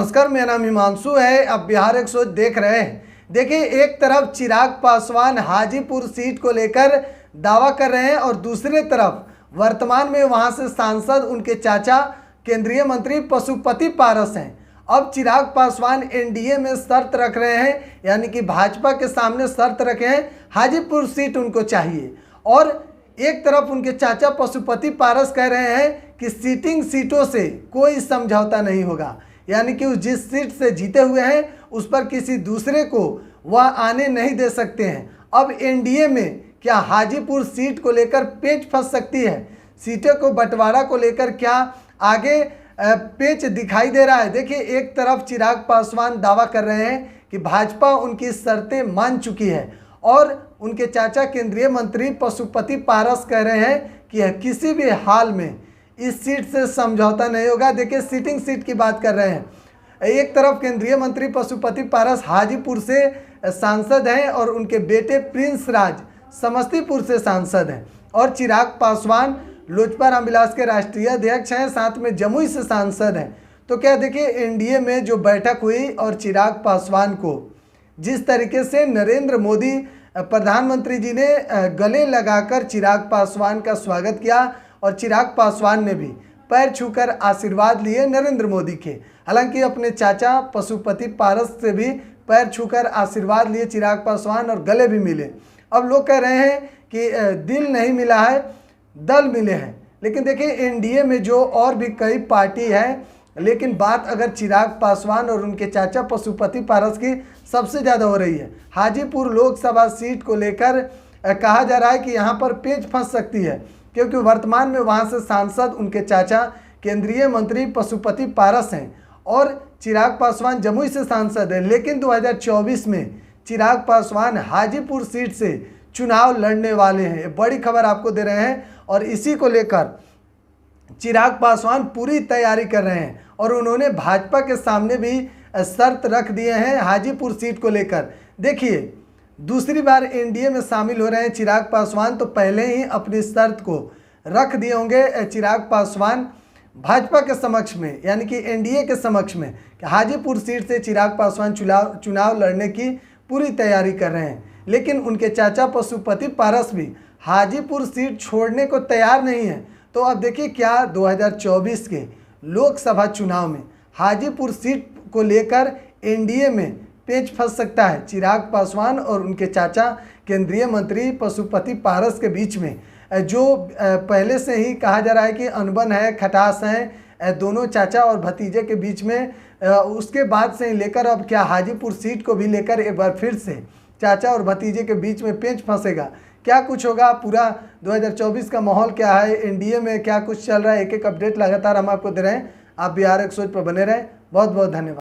नमस्कार, मेरा नाम हिमांशु है। अब बिहार 100 देख रहे हैं। देखिए, एक तरफ चिराग पासवान हाजीपुर सीट को लेकर दावा कर रहे हैं और दूसरे तरफ वर्तमान में वहां से सांसद उनके चाचा केंद्रीय मंत्री पशुपति पारस हैं। अब चिराग पासवान एनडीए में शर्त रख रहे हैं, यानी कि भाजपा के सामने शर्त रखे हैं, हाजीपुर सीट उनको चाहिए। और एक तरफ उनके चाचा पशुपति पारस कह रहे हैं कि सिटिंग सीटों से कोई समझौता नहीं होगा, यानी कि जिस सीट से जीते हुए हैं उस पर किसी दूसरे को वह आने नहीं दे सकते हैं। अब एनडीए में क्या हाजीपुर सीट को लेकर पेच फंस सकती है? सीटों को बंटवारा को लेकर क्या आगे पेच दिखाई दे रहा है? देखिए, एक तरफ चिराग पासवान दावा कर रहे हैं कि भाजपा उनकी शर्तें मान चुकी है और उनके चाचा केंद्रीय मंत्री पशुपति पारस कह रहे हैं कि किसी भी हाल में इस सीट से समझौता नहीं होगा। देखिए, सिटिंग सीट की बात कर रहे हैं। एक तरफ केंद्रीय मंत्री पशुपति पारस हाजीपुर से सांसद हैं और उनके बेटे प्रिंस राज समस्तीपुर से सांसद हैं और चिराग पासवान लोजपा रामविलास के राष्ट्रीय अध्यक्ष हैं, साथ में जमुई से सांसद हैं। तो क्या देखिए, एनडीए में जो बैठक हुई और चिराग पासवान को जिस तरीके से नरेंद्र मोदी प्रधानमंत्री जी ने गले लगाकर चिराग पासवान का स्वागत किया और चिराग पासवान ने भी पैर छूकर आशीर्वाद लिए नरेंद्र मोदी के। हालांकि अपने चाचा पशुपति पारस से भी पैर छूकर आशीर्वाद लिए चिराग पासवान और गले भी मिले। अब लोग कह रहे हैं कि दिल नहीं मिला है, दल मिले हैं। लेकिन देखिए, एनडीए में जो और भी कई पार्टी है, लेकिन बात अगर चिराग पासवान और उनके चाचा पशुपति पारस की सबसे ज़्यादा हो रही है। हाजीपुर लोकसभा सीट को लेकर कहा जा रहा है कि यहाँ पर पेच फंस सकती है, क्योंकि वर्तमान में वहाँ से सांसद उनके चाचा केंद्रीय मंत्री पशुपति पारस हैं और चिराग पासवान जमुई से सांसद है। लेकिन 2024 में चिराग पासवान हाजीपुर सीट से चुनाव लड़ने वाले हैं। बड़ी खबर आपको दे रहे हैं और इसी को लेकर चिराग पासवान पूरी तैयारी कर रहे हैं और उन्होंने भाजपा के सामने भी शर्त रख दिए हैं हाजीपुर सीट को लेकर। देखिए, दूसरी बार एनडीए में शामिल हो रहे हैं चिराग पासवान, तो पहले ही अपनी शर्त को रख दिए होंगे चिराग पासवान भाजपा के समक्ष में, यानी कि एनडीए के समक्ष में, कि हाजीपुर सीट से चिराग पासवान चुनाव लड़ने की पूरी तैयारी कर रहे हैं। लेकिन उनके चाचा पशुपति पारस भी हाजीपुर सीट छोड़ने को तैयार नहीं है। तो अब देखिए, क्या 2024 के लोकसभा चुनाव में हाजीपुर सीट को लेकर एनडीए में पेच फंस सकता है चिराग पासवान और उनके चाचा केंद्रीय मंत्री पशुपति पारस के बीच में, जो पहले से ही कहा जा रहा है कि अनबन है, खटास है दोनों चाचा और भतीजे के बीच में। उसके बाद से ही लेकर अब क्या हाजीपुर सीट को भी लेकर एक बार फिर से चाचा और भतीजे के बीच में पेच फंसेगा? क्या कुछ होगा? पूरा 2024 का माहौल क्या है, एनडीए में क्या कुछ चल रहा है, एक एक अपडेट लगातार हम आपको दे रहे हैं। आप बिहार 100 पर बने रहें। बहुत बहुत धन्यवाद।